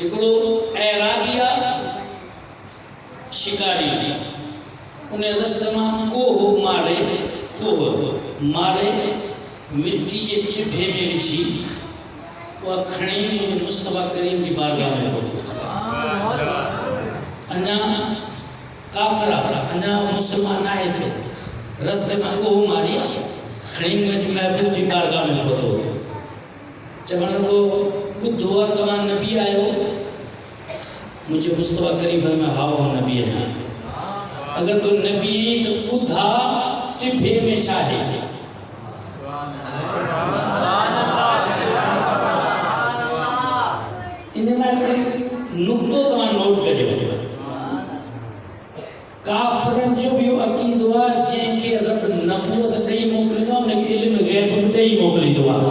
एकड़ो एराबिया शिकारी उन्हें रस्ते में कोह मारे मिट्टी के टिभे में विछी वह खणी मुझे मुस्तफा करीम की बारगाह में पहुंचे। अन्ना काफरा अन्ना मुसलमान आए थे रस्ते में कोह मारी खणी मुझे महबूब की बारगाह में पहुंचे। चवण को बुद्ध हुआ तो नबी आयो मुझे मुस्तफा करीम में हाव नबी है। अगर तो नबी तो बुद्धा टिभे में चाहे नुक्तो तव्हां नोट कजो। काफ़िरन जो भी अक़ीदो आहे जंहिंखे रब नबूवत ॾेई मोकिलींदो आहे उनखे इल्म ग़ैब ॾेई मोकिलींदो आहे।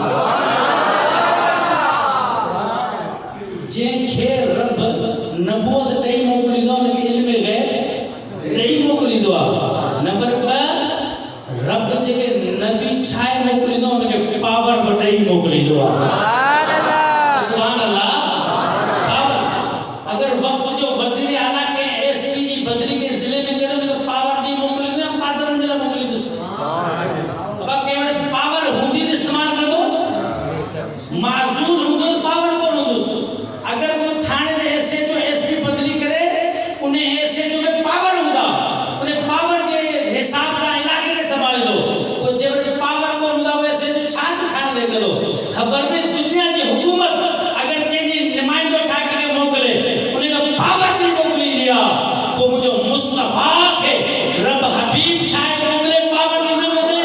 जंहिंखे रब नबूवत ॾेई मोकिलींदो आहे उनखे इल्म ग़ैब ॾेई मोकिलींदो आहे। नंबर 2 रब जेके नबी ठाहे मोकिलींदो आहे उनखे पावर बि ॾेई मोकिलींदो आहे। सुभान अल्लाह। अगर वक्त जो वज़ीर आला के एसपी जी बदली के जिले में करे तो पावर दी मोकली ने पादरन जिला मोकली दो। अब केवल पावर हुंदी इस्तेमाल कर दो माजूर हुंदो पावर कोन दो। अगर वो थाने दे एसएचओ एसपी बदली करे उन्हें एसएचओ के पावर हुंदा उन्हें पावर के हिसाब का इलाके के संभाल दो। वो जब पावर कोन हुंदा वो एसएचओ छात खान दे दो। खबर में दुनिया की हुकूमत अगर के जी नुमाइंदो ठाक के मोकले तो मुझे मुस्तफा के रब हबीब ठाए मोकले पावर न मोकले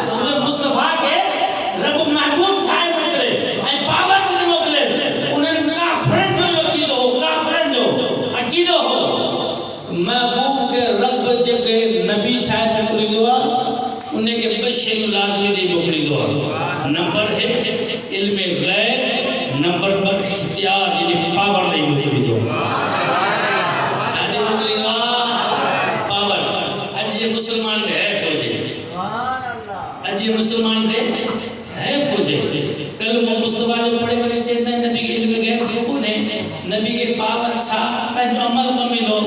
मुझे मुस्तफा के रब महबूब ठाए मोकले ऐ पावर न मोकले उन्हें काफिरन जो अकीदो हो महबूब के रब जेके नबी ठाए मोकलींदो आहे उन्हें के बशर लाज़मी दे मोकलींदो आहे। नंबर 1 इल्म गैब नंबर 2 इख्तियार यानी पावर दे मोकलींदो आहे। मुसलमान ने है फौजे अजी मुसलमान ने है फौजे कल वो मुस्तफा जो पढ़े पढ़े चेता नबी के इल्म गैब के कोने नबी के पावर छा पंहिंजो अमल कमिलो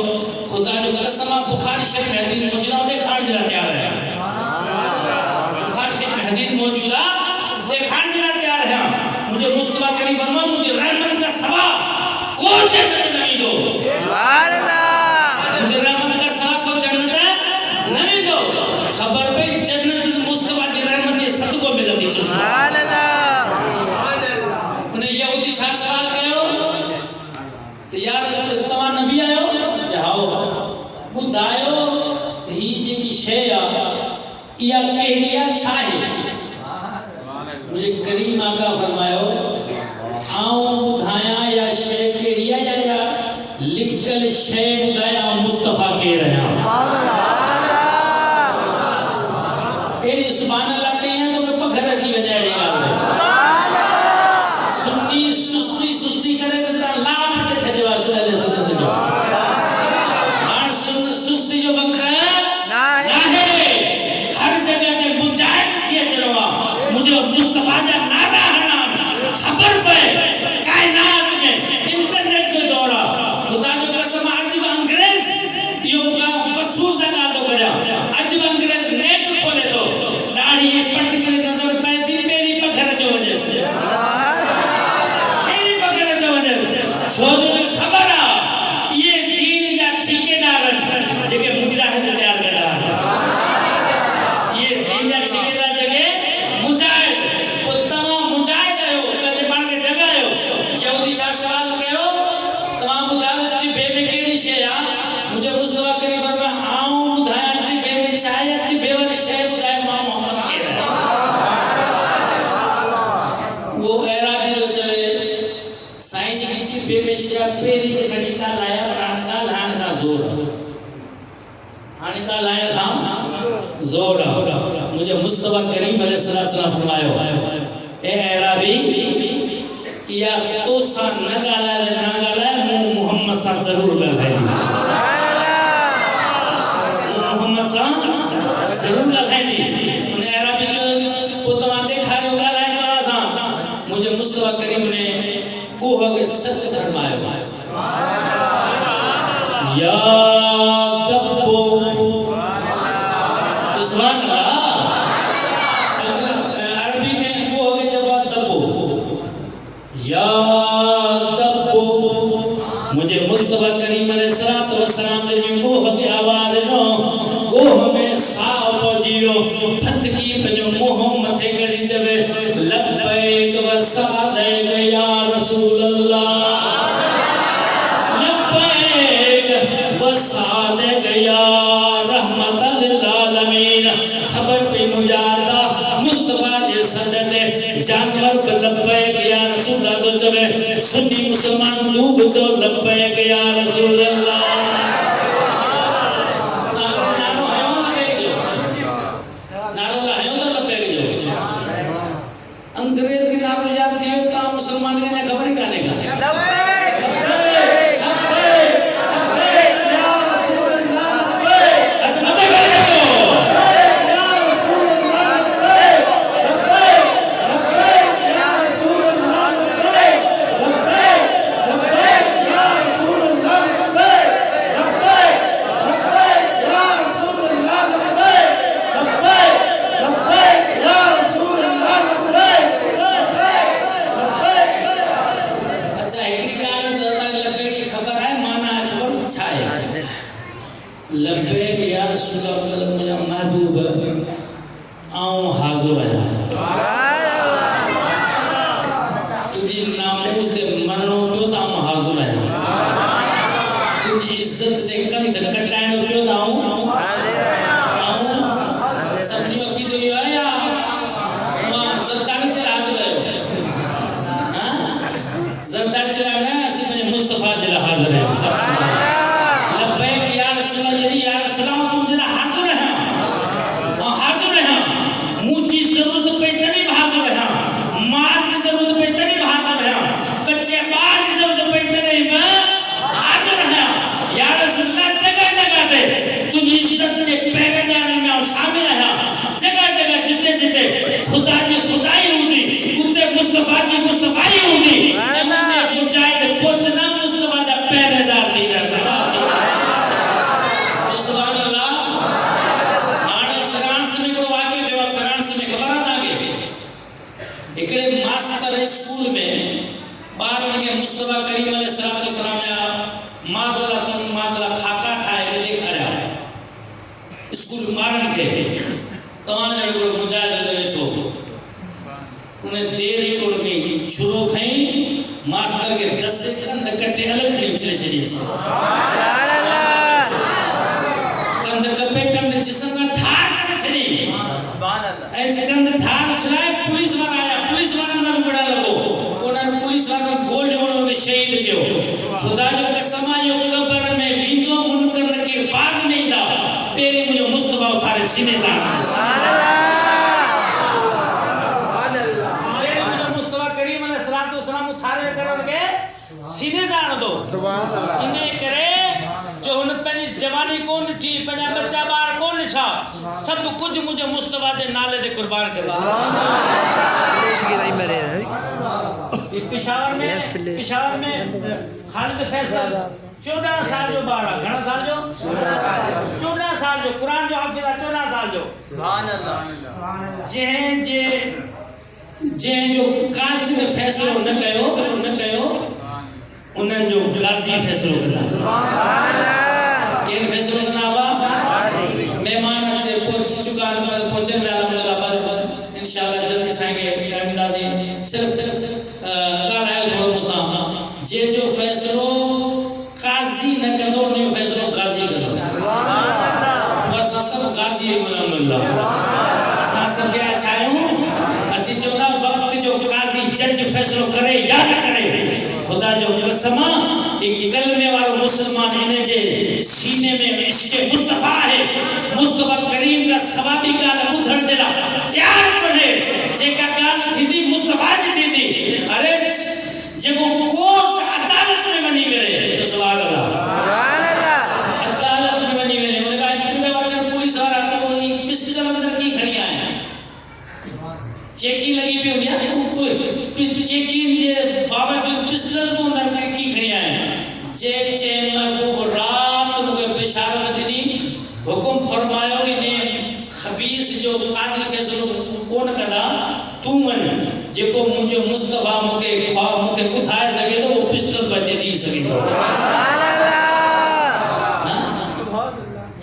खुदा जो कसम बुखारी शरीफ में हदीस मौजूदा दिखाण जला तैयार है। बुखारी शरीफ में हदीस मौजूदा दिखाण जला तैयार है। मुझे मुस्तफा करीम फरमा मुझे रहमत का सवा को जन्नत नहीं दो। सुभान अल्लाह। मुझे रहमत का सवा को जन्नत नहीं दो। खबर पे जन्नत मुस्तफा की रहमत ये सदको मिलती। सुभान अल्लाह। उन्हें यहूदी छा सवाल कयो तो यार तवा नबी आयो जाओ बुधायो ही जेकी शय आ या केडिया छा है। मुझे करीम आका फरमायो आऊं बुधाया या शय केडिया या लिखल शय बुधाया मुस्तफा के रहा। सुभान अल्लाह चाहिए तो पखर अची वजाड़ी गाल सुन्नी सुस्ती करे तो ला मटे छजो असले सुनत जो हां सुस्ती जो वक्त ना है हर जगह पे मुजाहिद किया चलवा मुझे मुस्तफा का नारा हना खबर पे कायनात में इंटरनेट जो दौरा खुदा जो कसम अजब अंग्रेज यो का वसूल से गाल करया अजब अंग्रेज नेट खोले तो ये पट के नजर पैदी मेरी पकड़ जो वजह से मेरी पकड़ जो वजह से सोच में खबर आ ये दीन या ठेकेदार जगह मुजाहिद तैयार कर रहा है। ये दीन या ठेकेदार जगह मुजाहिद वो तमाम मुजाहिद आयो कदे पाण के जगह आयो यहूदी छा सवाल कयो तमाम बुधायो जी बे में केड़ी शय आ मुझे मुस्तफा करीम में आऊं बुधाया जी बे में शायद की बेवारी शय बुधाया बेमेशिया पेरी के खनिका लाया प्राणका लान का जोर हानिका लायन था जोर मुझे मुस्तफा करीम अलैहिस्सलाम फरमायो ए अरबी या तो सा न गाला मोहम्मद सा जरूर गाला मोहम्मद सा जरूर गाला उन्हें अरबी जो पोतवा देखा रो गाला मुझे मुस्तफा करीम ने वगे सच फरमायो या दब्बो तो सुभान अल्लाह। अरबी में वो वगे जवाब दब्बो या दब्बो मुझे मुस्तफा करीम अलैहिस्सलातु वस्सलाम ने वो वगे आवाज नो वो हमें साफ जियो फत की पंजो मोह मथे करी जवे लब्बैक व सअदैक या रसूल अल्लाह लब्बैक व सअदैक या रहमतल लिल आलमीन। खबर पे मुजादा मुस्तफा जे सददे जानवर पे लब्बैक या रसूल अल्लाह तो जवे सुन्नी मुसलमान खूब जो लब्बैक या रसूल अल्लाह। अंग्रेज की नाम याद थी तो मुसलमान ने खबर ही करने का लब्बैक या रसूल अल्लाह मुझे महबूब आऊं हाजिर है तुझी नामूस से मरणो पियो तो आऊं हाजिर है तुझी इज्जत से कंध कटाइणो पियो तो आऊं सभिनी वक़्ति जो इहो आहे या तव्हां ज़रदारी जे हाजिर आहियो हां ज़रदारी जे न असीं पंहिंजे मुस्तफा जे लाइ हाजिर आहियूं। लब्बैक या रसूल या रसूल मुझे हाजिर है और हाजिर है मुझी जरूरत पे तरी हाजिर है मां की जरूरत पे तरी हाजिर है बच्चे मां की जरूरत पे तरी हाजिर है या रसूल जगह जगह पे तुझी इज्जत के पहरेदारी में शामिल है जगह जगह जिते जिते खुदा की खुदाई होगी उते मुस्तफा की मुस्तफाई होगी हमने मुजाहिद पहुंचना मुस्तफा का पहरेदार थी रहता सुभान अल्लाह। हाणे फ्रांस में को वाक़े जो फ्रांस में खबर आ गई एकड़े मास्टर स्कूल में बारन के मुस्तफा करीम अलैहिस्सलातु वस्सलाम ने माजला खाका ठाए के दिखाया स्कूल बारन के तवान जड़ो को मुजाहिद दे छो उन्हें देर ही को के शुरू खई मास्टर के 10 कंद कटे अलग खड़ी चले चली सुभान अल्लाह कंद कपे कंद जिस्म का थार कर छड़ी सुभान अल्लाह ऐ कंद थार चलाए पुलिस वाला आया पुलिस वाला नाम बड़ा लगो उन्हें पुलिस वाला गोल जोड़ो के शहीद कियो खुदा जो कसम आयो कब्र में विंदो मुनकर के बाद नहीं दा तेरे मुझे मुस्तफा उठारे सीने जा सुभान अल्लाह मुस्तफा करीम अलैहिस्सलातु वस्सलाम उठारे करण के सीने जान दो सुभान अल्लाह इने करे जो हुन पनी जवानी कोन थी पना बच्चा बार कोन था सब कुछ मुझे मुस्तफा के नाले दे कुर्बान कर सुभान अल्लाह देश की नहीं मरे ये पेशावर में खालिद फैसल 14 साल जो बारा घणा साल जो 14 साल जो कुरान जो हाफिज 14 साल जो सुभान अल्लाह जे जो काजी ने फैसलो न कयो उन्हनि जो गाजी फैसलो करा सुभान अल्लाह के फैसलो करा मेहमान से पहुंच चुका पहुंचने वाला अल्लाह इंशाअल्लाह जल्दी साएंगे अंदाज़े सिर्फ गालायो थोड़ो मुसा जे जो फैसलो काजी न करो ने फैसलो काजी करो सुभान अल्लाह बस सब गाजी अल्लाह असा सब के चाहूं असि चोला वक्त जो काजी जज फैसलो करे या न करे खुदा जो कसम एक कलमे वालो मुसलमान इने जे सीने में इश्क मुस्तफा है मुस्तफा करीम का सवाबी का बुधन दिला तैयार बने जेका गाल थी मुस्तफा जी थी अरे जब कोर्ट अदालत में बनी करे तो सुभान अल्लाह अदालत में बनी करे उन्होंने कहा इतने वाटर पुलिस वाला तो पिस्तौल अंदर की खड़ी आए चेकी लगी हो गया चेकिंग जे बाबा जो पिस्टल तो अंदर की खड़ी आए जे महबूब रात मुके बिशारत दी हुकुम फरमायो इने खबीस जो कादिल फैसलो कोन कदा तू मन जेको मुझे मुस्तफा मुके ख्वाब मुके बुधाए सके तो वो पिस्टल पर दे दी सके सुभान अल्लाह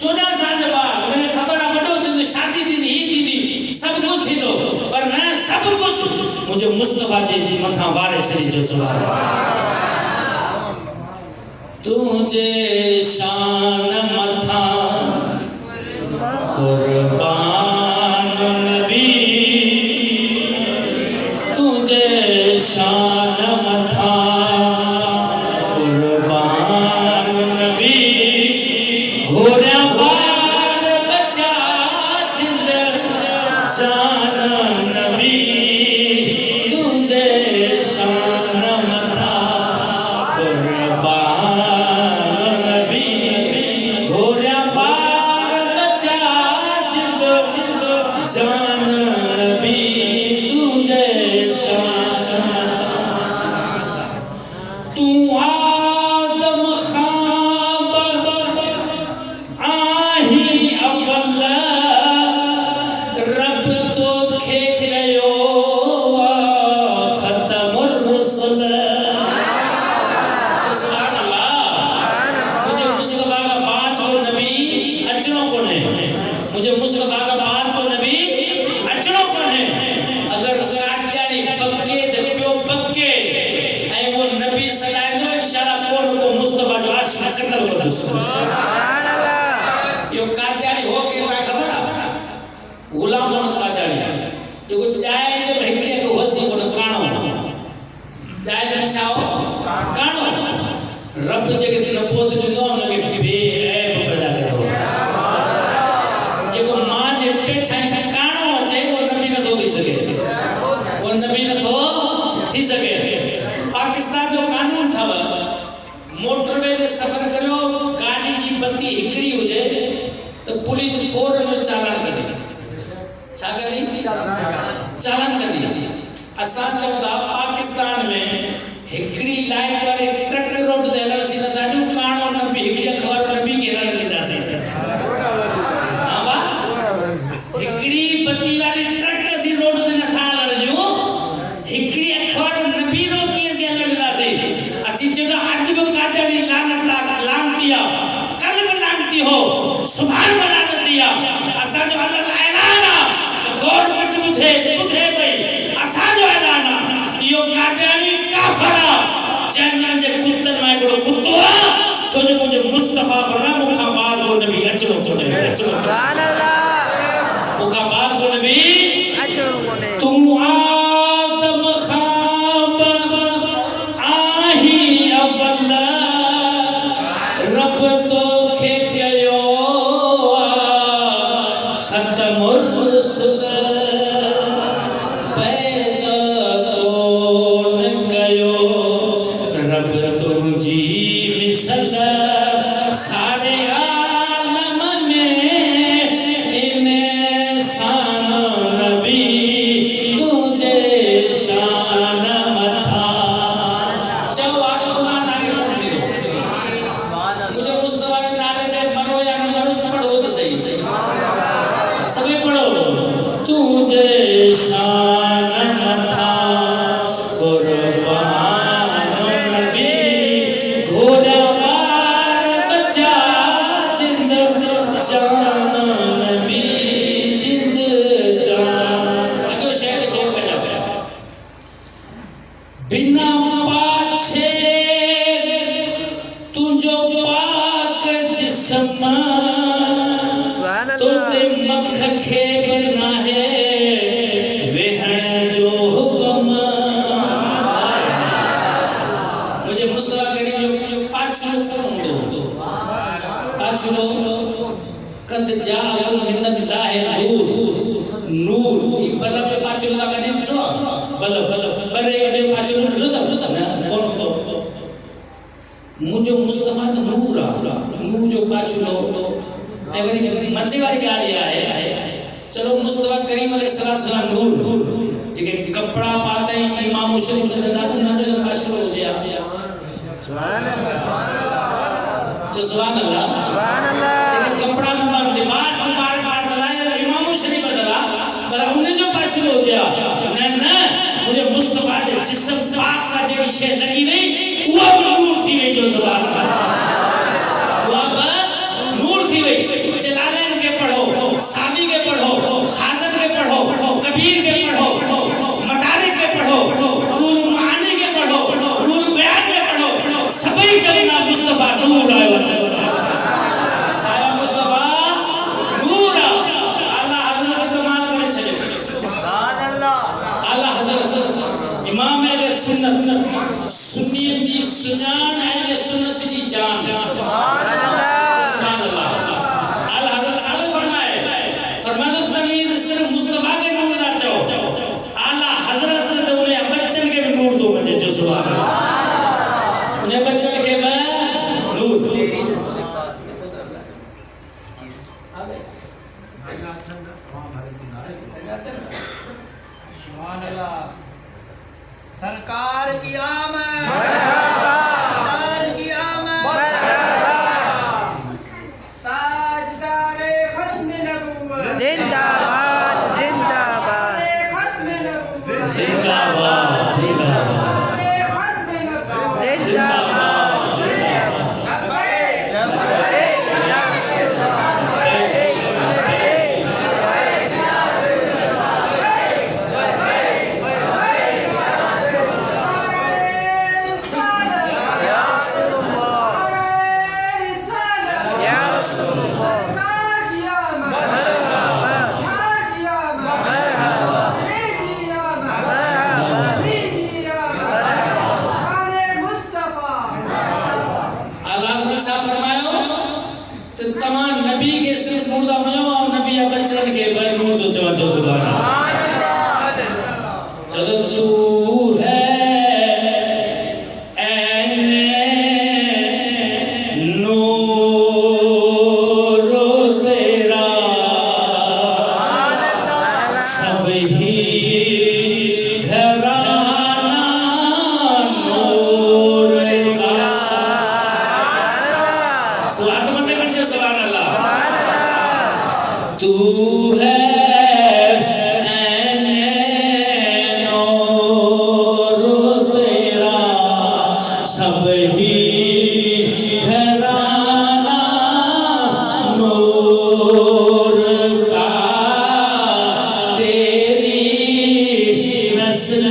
14 साल बाद मैंने खबर आ बड़ो तो शादी दी सब कुछ थी तो पर ना सब कुछ मुझे मुस्तफा जी मथा वारे छड़ी जो सुभान तुझे शान मथा कुर्बान नबी तुझे शान मथा कुर्बान नबी घोड़ा बार बचा जिंद जान नबी तुझे शान मथा कुर्बान नबी घोड़ा बार बचा जिंद जान नबी तुझे शान तू आदम खाब आही अव्वला रब तो खेखयो खत्मुर रुसूल तो सुभान अल्लाह मुझे मुस्तफा का बात और नबी अचनो को नहीं मुझे मुस्तफा का बात को नबी अचनो को नहीं अगर कात्यानी पक्के दबियो पक्के ऐ वो नबी सलाए तो इंशाल्लाह को मुस्तफा जो आशिक कत्ल कर दो सुभान अल्लाह यो कात्यानी हो के का खबर गुलाम मोहम्मद कात्यानी जो कोई जाए तो भइकड़े को होसी को काणो जाए जन चाओ काणो रब जगे न पोत दियो न के बे ऐब पैदा करो जेको मां जे पेट है काणो जे वो नबी न थो थी सके वो नबी न थो थी सके पाकिस्तान जो कानून थव मोटरवे ते सफर करियो गाड़ी जी बत्ती हिकड़ी हुजे तो पुलिस फौरन चालान कर दी छा कर दी चालान कर दी असा चौथा पाकिस्तान में हिकड़ी लाइन वाले ट्रक रोड दे हलन सी दाजू काणो नबी हिकड़ी अखबार नबी के हलन लीदा सी हां बा हिकड़ी बत्ती वाली ट्रक सी रोड दे न था हलन जो हिकड़ी अखबार नबी रोकी सी हलन लीदा सी असी चौथा अदब कादरी लानत लानतिया कल्ब लानती हो सुभान लानत दिया असा जो अल्लाह ऐलान गवर्नमेंट बुधे भाई असा जो ऐलान यो कादरी काफरा जन जे कुत्तन माय को कुत्तो छो जो मुझे मुस्तफा फरमा मुखा बाद को नबी अचलो कोने सुभान अल्लाह मुखा बाद को नबी अचलो कोने तू आदम खाब आही अव्वला रब तो खेखयो खत्मुर रुसूल पैदा कौन कयो रब तुझी मिसल सारे आलम में इंसान नबी तुझे शान मथा चलो आगे गुनाह आगे पढ़ते हो मुझे मुस्तफा के नाले दे पढ़ो या न पढ़ो तो सही सभी पढ़ो तुझे शान मथा कुर्बान नबी घोड़ा बार बचा जिंद जान नबी जिंद जान आगे शेर का जवाब बिना पाछे तुझो पाक जिस्म तो ते मख खे बना है वेहण जो हुक्म मुझे मुस्तफा करीम जो पाछलो कद जाअ मिनल्लाह नूर बलब जो पाछलो ला कने छो बलब बरे कने पाछलो छो त कोन मुझो मुस्तफा तो नूर जो पाछलो एवरी मजे वाली गाड़ी है चलो मुस्तफा करीम अलैहिस्सलाम नूर जेके कपड़ा पाते इमाम मुस्लिम से दाद नंदे पाशो हो गया सुभान अल्लाह जो सुभान अल्लाह जेके कपड़ा मुबारक लिबास मुबारक दलाए इमाम मुस्लिम से दला पर उन्हें जो पाशो हो गया ना मुझे मुस्तफा के जिस्म पाक सा जो शे लगी नहीं वो नूर थी वे जो सुभान अल्लाह वो नूर थी वे जलालैन के पढ़ो सादी के पढ़ो खाजम के पढ़ो कबीर के पढ़ो मदारिक के पढ़ो रूल मानी के पढ़ो रूल बयान के पढ़ो सभी जगह मुस्तफा नूर आए छाया मुस्तफा नूर अल्लाह हजरत कमाल करे चले सुभान अल्लाह अल्लाह हजरत इमाम अहले सुन्नत सुन्नियत जी सुजान अहले सुन्नत जी जान सुभान अल्लाह सुभान अल्लाह अल्लाह हजरत साले फरमाए फरमाया तमीर सिर्फ मुस्तफा के नूर ना चाहो आला हजरत ने उन्हें बच्चन के भी नूर दो मुझे जो सुभान अल्लाह उन्हें बच्चन के भी नूर सुभान अल्लाह सरकार की आमद सरकार की आमद ताजदारे खत्म नबूवत जिंदाबाद जिंदाबाद खत्म नबूवत जिंदाबाद जिंदाबाद खत्म नबूवत जिंदाबाद या रसूल तमाम नबी के सिर्फ मुर्दा मयो नबी बच्चन के भाई नूर तो चवंजो सुभान अल्लाह चलो तू है ऐने नूर तेरा सब ही घराना नूर का सुभान अल्लाह तू है नूर तेरा सब ही घराना नूर का तेरी नस्ल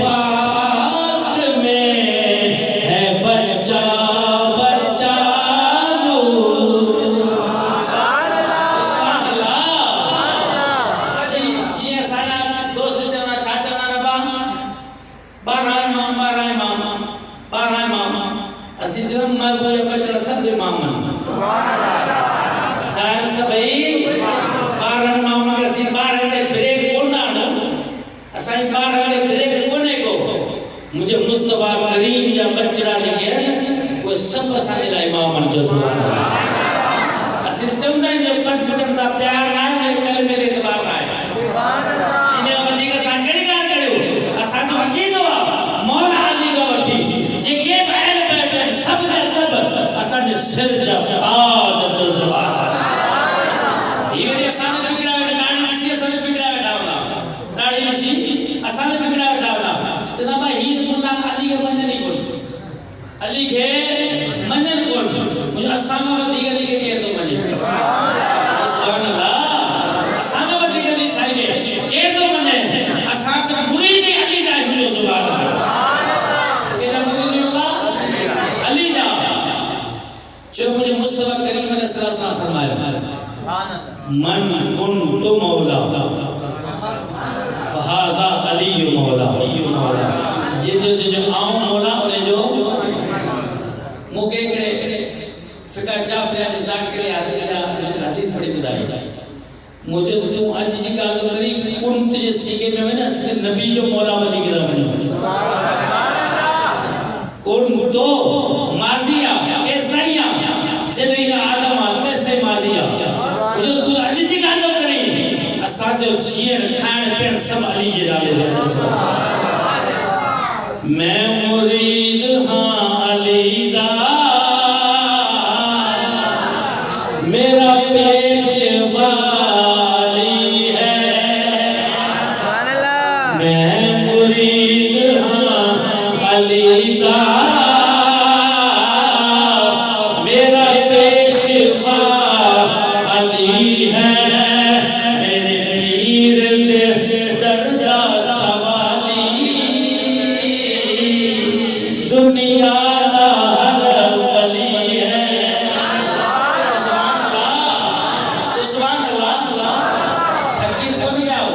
पाक में है बच्चा बच्चा सुभान अल्लाह मुझे मुस्तफा करीम या बच्चा जेके वो सब असांजे लाइ इमाम जो सुभान अल्लाह असीं चवंदा आहियूं जो पंज करता प्यार ना है कल मेरे दरबार आए सुभान अल्लाह इन वधीक असां कहिड़ी ॻाल्हि करियो असांजो अक़ीदो आहे मौला अली खां वठी जेके बि अहल बैत आहिनि सभु जा सभु असांजे सिर जा ताज जो सुभान अल्लाह ही वरी असांजे फिकिरा वेठा ॾाढ़ी ॾिसी असांजे फिकिरा वेठा हूंदा ॾाढ़ी ॾिसी असांजे फिकिरा वेठा हूंदा चवंदा भाई हीअ मुल्ला अली खे मञनि कोन अली खे मञनि कोन मुंहिंजो असां खां वधीक अली खे केरु थो मञे सुभान अल्लाह असां खां वधीक अली साईं खे केरु थो मञे असां त मुरीद अली जा आहियूं सुभान अल्लाह केॾा मुरीद हूंदा अली जा जो मुझे मुस्तफा करीम अलैहिस्सलाम फरमाया सुभान अल्लाह मन कुन तो मौला फहाजा अली मौला जे जो आऊं मौला उन्हें जो मुके करे फिका जाफर ज़ाकिर हदीस पढ़ी ॿुधाई मुझे अज जी ॻाल्हि तो करी कुन तुझे सीखे में वञा नबी जो मौला वञी करे वञो कुन तो माज़िया केसताईं जॾहिं आदम आहे तेसिताईं माज़िया जो तू अज जी ॻाल्हि तो करी असांजो जीअण खाइण पीअण सब अली जे नाले ते मैं मुरीद हां अली दा मेरा पेशवा अली है सुभान अल्लाह मैं मुरीद हां अली दा मेरा पेशवा अली है मेरे पीर दे दर्दा सवाली दुनिया दा हर वली है सुभान अल्लाह थकीर कौन पे आओ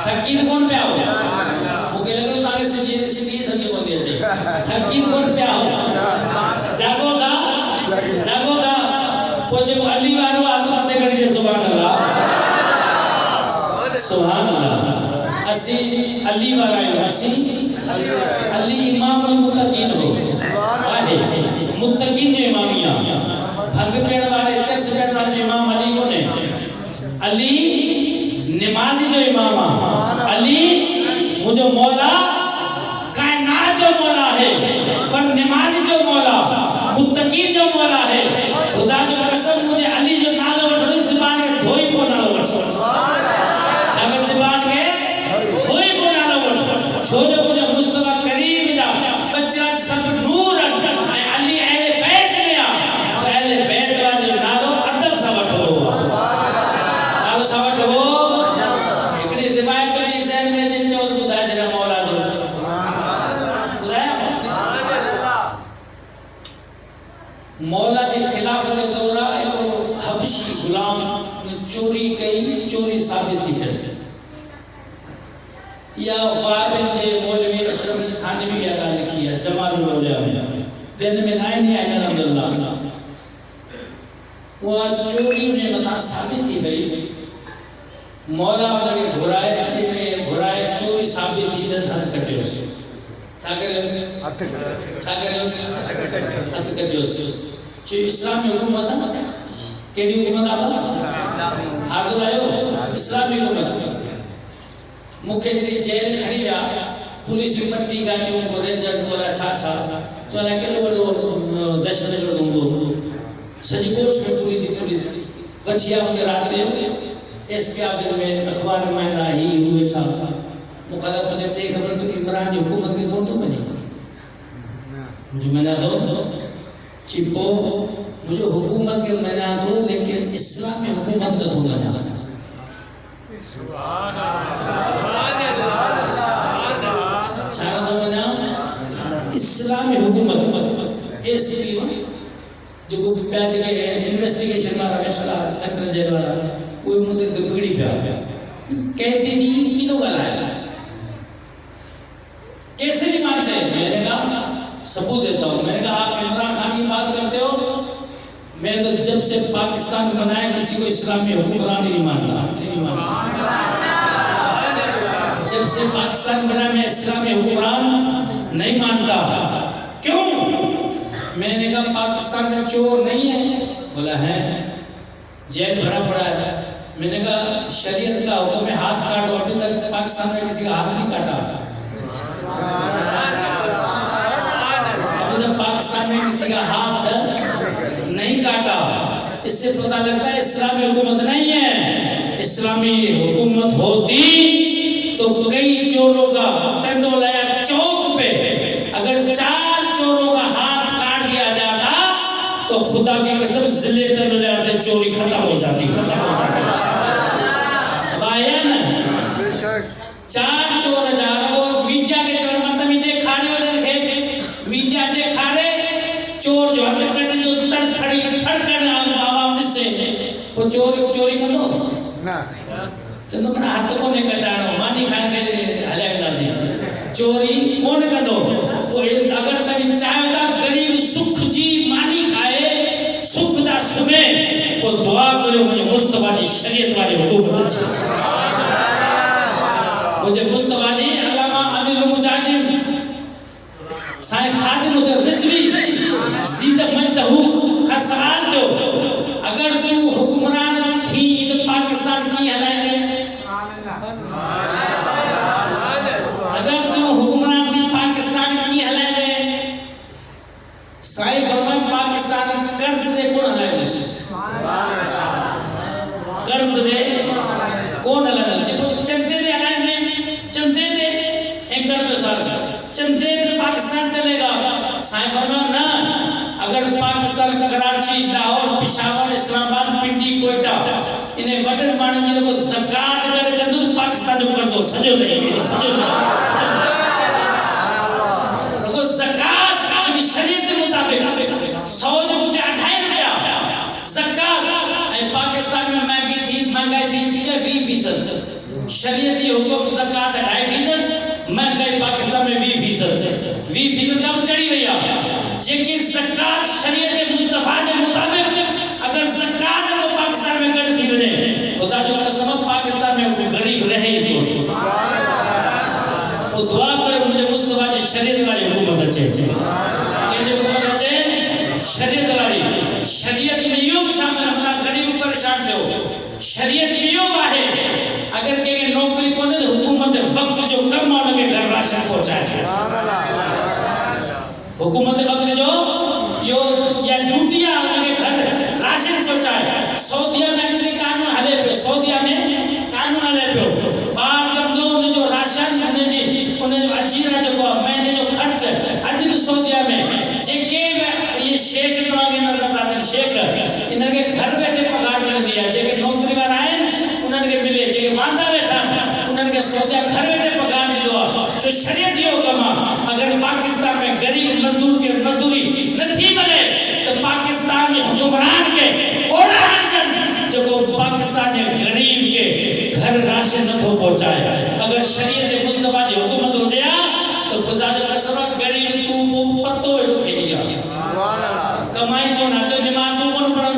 थकीर कौन पे आओ मुके लगे ताके सीधी संगी कौन दिया चाहिए थकीर कौन पे आओ जागोगा पोजे अली वारो आत्मा ते करी जे सुभान अल्लाह असी अली वारा असी अली इमाम मुत्तकीन हो आहे मुत्तकीन ने इमामिया भंग पेड़ वाले चस पेड़ वाले इमाम अली को ने अली नमाजी जो इमाम अली मुझे मौला कायनात जो मौला है पर नमाजी जो मौला मुत्तकीन जो मौला है खुदा जो कसम मुझे अली जो नालो वठो जुबान के धोई को नालो वठो सागर जुबान के धोई को नालो वठो छो जो मुझे मुस्तफा करीम जा बच्चा सब नूर अली अहले बैत में आ अहले बैत वाले नालो अदब सा वठो नालो सा वठो एकड़ी रिवायत में ज़हन में जिन चो खुदा जरा मौला जो बुधाया मौला के खिलाफत दौरा एगो हबशी गुलाम ने चोरी कई चोरी साबित थी है या वाबिल जे मौलवी अशरफ थानवी अदा लिखी है जमाल मौला दिन में नहीं आया अल्लाह वो चोरी ने मता साबित थी गई मौला वाले घुराए रस्ते में घुराए चोरी साबित थी दस हाथ कटे सागर हाथ कटे जो इस्लामी हुकूमत केडी हुकूमत आपला हाजिर आयो इस्लामी हुकूमत मुख्य जी जेल खड़ी गया पुलिस पट्टी गाड़ियों को रेंजर्स बोला छा तो केलो बड़ो दशने छोड़ूंगो सजी कोच में पुलिस बचिया के रात में इसके आगे में अखबार में ना ही हुए छा मुखालफ ने देख खबर तो इमरान की हुकूमत के कौन तो बनी मुझे मना दो चिपको मुझे हुकूमत के मना दो लेकिन इस्लामी हुकूमत का थोड़ा जाना सुभान अल्लाह सारा तो मना इस्लामी हुकूमत ऐसी जो को प्याज के इन्वेस्टिगेशन वाला फैसला सेंट्रल जेल वाला कोई मुद्दे गगड़ी पे कहते नहीं किलो गला है कैसे नहीं मानते मैंने कहा सबूत देता हूँ मैंने कहा आप इमरान खान की बात करते हो मैं तो जब से पाकिस्तान बनाया किसी को इस्लामी हुक्मरान नहीं मानता जब से पाकिस्तान बना मैं इस्लामी हुक्मरान नहीं मानता क्यों मैंने कहा पाकिस्तान में चोर नहीं है बोला है जेल भरा पड़ा है मैंने कहा शरीयत का हुक्म है हाथ काटो अभी तक पाकिस्तान में किसी का हाथ नहीं काटा पाकिस्तान में किसी का हाथ नहीं काटा इससे पता लगता है इस्लामी हुकूमत नहीं है इस्लामी हुकूमत होती तो कई चोरों का टंडोलाया चौक पे अगर 4 चोरों का हाथ काट दिया जाता तो खुदा की कसम जिले टंडोलाया से चोरी खत्म हो जाती अब आया ना 4 चोर हजार वो मीडिया के चोर में देखा रहे मीडिया देखा रहे चोर जो हद करने जो तर खड़ी फड़कर आवाम से वो चोरी कर लो ना चलो अपना हाथ को नहीं कटानो मानी खान के हल्या विलासी चोरी कौन कर दो वो अगर कभी चाहेगा गरीब सुख जी मानी खाए सुख दा सुबह तो दुआ करो मुझे मुस्तफा जी शरीयत वाले हुकूमत मुझे मुस्तफा जी अल्लामा अमीरुल मुजाहिदीन साईं खादिम उसे रिजवी सीधा मजदहू का सवाल दो अगर तू हुक्मरान थी तो पाकिस्तान की हलाए पाकिस्तान चलेगा। साईं फरमाया ना, अगर पाकिस्तान कराची लाहौर पेशावर इस्लामाबाद पिंडी कोयटा इन्हें वटन माण्हुनि जो ज़कात गॾु कंदो त पाकिस्तान जो कंदो सॼो ॾेई सॼो रुगो ज़कात जी शरीयत जे मुताबिक़ 100 जे बूटे 28 रुपया ज़कात ऐं पाकिस्तान में महंगाई थी है 20%। शरीयत जी हुकुम ज़कात 2.5%, महंगाई पाकिस्तान में 20% कम चढ़ी वई आहे। जेकी ज़कात शरीयत के मुस्तफा के मुताबिक अगर ज़कात वो पाकिस्तान में गॾु थी वञे, खुदा जो कसम पाकिस्तान में कोई गरीब रहे ही कोन। तो दुआ कयो मुझे मुस्तफा जे शरीयत वाली हुकूमत अचे। कंहिंजी हुकूमत अचे? शरीयत वाली। शरीयत में इहो बि शामिल आहे, गरीब परेशान थियो। शरीयत में इहो आहे अगर कंहिंखे नौकरी कोन्हे त हुकूमत वक्त जो कम आहे उनखे घर राशन पहुचाए। हुकूमत वक्त जो यो या ड्यूटी आहे उनखे घर राशन पहुचाए। सऊदीया में अॼु कानून हले पियो, सऊदीया में कानून हले पियो, ॿार ॼमंदो उनजो राशन उनजो अजीरा जेको आहे महीने जो ख़र्च अॼु बि सऊदीया में जेके बि इहे शेख तव्हांखे नज़र था अचनि, शेख इनखे घर वेठे पघार मिलंदी आहे। जेके नौकरी वारा आहिनि उन्हनि खे मिले, जेके वांदा वेठा उन्हनि खे सऊदीया घर वेठे पघार मिलंदो आहे। जो शरीयत जो हुकम आहे अगर पाकिस्तान में गरीब मजदूर के मजदूरी नथी मिले तो पाकिस्तान के हुक्मरान के ओड़ा जो पाकिस्तान के गरीब के घर राशन नथो पहुंचाए। अगर शरीयत मुस्तफा की हुकूमत हो जाए तो खुदा जो कसम गरीब तू पत्तो वेठो खेड़ी आ, सुभान अल्लाह, कमाई कोन, अचो निमाज़